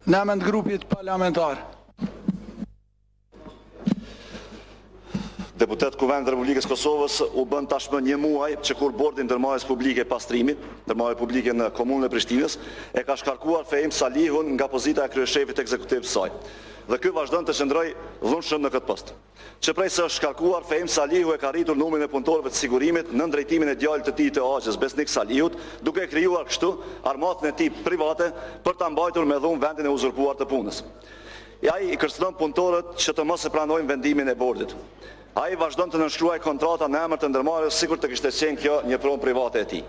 Në emër të grupit parlamentar. Deputet Kuvendit të Republikës Kosovës u bën tashmë 1 muaj që kur bordi ndërmarrjes publike pastrimit, ndërmarrje publike në komunën e Prishtinës, e ka shkarkuar Fehim Salihun nga pozita e kryeshefit ekzekutiv të saj. Dhe ky vazhdon të qëndroj dhunshëm në këtë post. Që prej se është shkarkuar, Fehim Salihu e ka rritur numrin e punëtorëve të sigurimit në drejtimin e djalit të tij të Axhës, Besnik Salihut, duke krijuar kështu armatën e tij private për ta mbajtur me dhunë vendin e uzurpuar të punës. Ai i kërcënon punëtorët që të mos e pranojnë vendimin e bordit. Ai vazhdon të nënshkruaj kontrata në emër të ndërmarrjes sikur të kishte qenë kjo një pronë private e tij.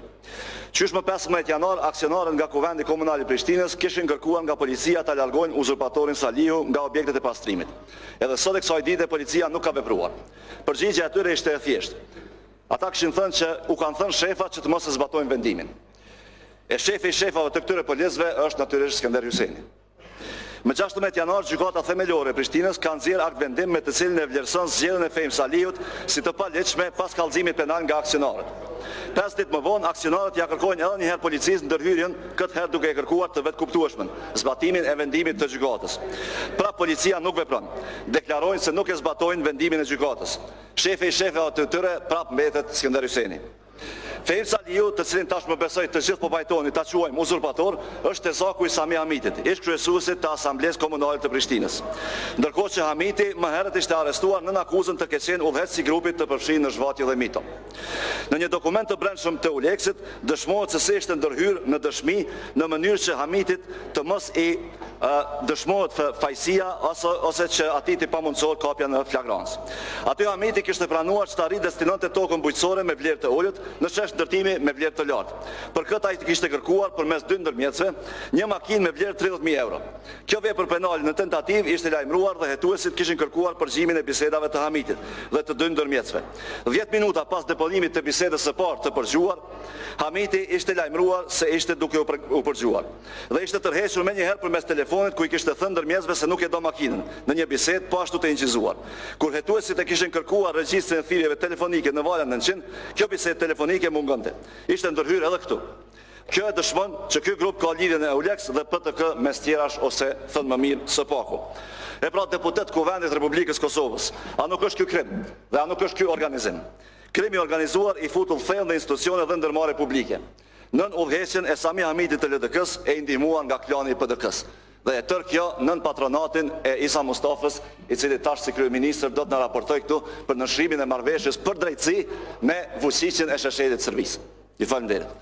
Qysh më 15 janar, aksionarët nga Kuvendi Komunal i Prishtinës kishin kërkuar nga policia ta largojnë uzurpatorin Salihu nga objektet e pastrimit. Edhe sot e kësaj dite policia nuk ka vepruar. Përgjigjja e tyre ishte e thjeshtë. Ata kishin thënë që u kanë thënë shefat që të mos e zbatojnë vendimin. E shefi i shefave të këtyre policëve është natyrisht Skënder Hyseni. Më 16 janar, gjykata themelore e Prishtinës ka nxjerrë akt vendim me të cilin e vlerëson zgjedhjen e Fehim Salihut si të palegjshme pas kallëzimit penal nga aksionarët. 5 ditë më vonë, aksionarët ja kërkojnë edhe një herë policisë ndërhyrjen, këtë herë duke e kërkuar të vetkuptueshmën, zbatimin e vendimit të gjykatës. Pra policia nuk vepron. Deklarojnë se nuk e zbatojnë vendimin e gjykatës. Shefi i shefave të tyre prap mbetet Skënder Hyseni. Fehim Salihu, të cilin tash më besoj të gjithë po pajtoni ta quajmë uzurpator, është tezaku i Sami Hamitit, ish kryesuesit të Asamblesë Komunale të Prishtinës. Ndërkohë që Hamiti më herët ishte arrestuar në akuzën të ketë qenë udhëheqës i grupit të përfshirë në zhvatje dhe mito. Në një dokument të brendshëm të Uleksit, dëshmohet se se ishte ndërhyrë në dëshmi në mënyrë që Hamitit të mos i dëshmohet fajësia ose që ati të pamundsohet kapja në flagrancë. Aty Hamiti kishte pranuar që të arrijë destinonte tokën bujqësore me vlerë të ulët në çështje ndërtimi me vlerë të lartë. Për këtë ai kishte kërkuar përmes 2 ndërmjetësve një makinë me vlerë 30.000 euro. Kjo vepër penale në tentativë ishte lajmëruar dhe hetuesit kishin kërkuar përgjimin e bisedave të Hamitit dhe të 2 ndërmjetësve. 10 minuta pas deponimit të bisedës së parë të përgjuar, Hamiti ishte lajmëruar se ishte duke u përgjuar dhe ishte tërhequr menjëherë përmes telefonit ku i kishte thënë ndërmjetësve se nuk e do makinën në një bisedë po ashtu të incizuar. Kur hetuesit e kishin kërkuar regjistrin e thirrjeve telefonike në valën 900, kjo bisedë telefonike mungonte. Ishte ndërhyrë edhe këtu. Kjo e dëshmon që ky grup ka lidhje në Euleks dhe PTK mes tjerash ose thënë më mirë SPAKU. E pra deputet Kuvendit të Republikës Kosovës, a nuk është ky krim dhe a nuk është ky organizim? Krimi organizuar i futull thellë në institucione dhe ndërmarrje publike. Nën udhëheqjen e Sami Hamitit të LDK-s e ndihmuar nga klani i PDK-s. Dhe e tërë kjo nën patronatin e Isa Mustafës, i cili tash si kryeministër do të na raportoj këtu për nënshkrimin e marrëveshjes për drejtësi me fuqiçin e sheshetit të Serbisë. Ju falenderoj.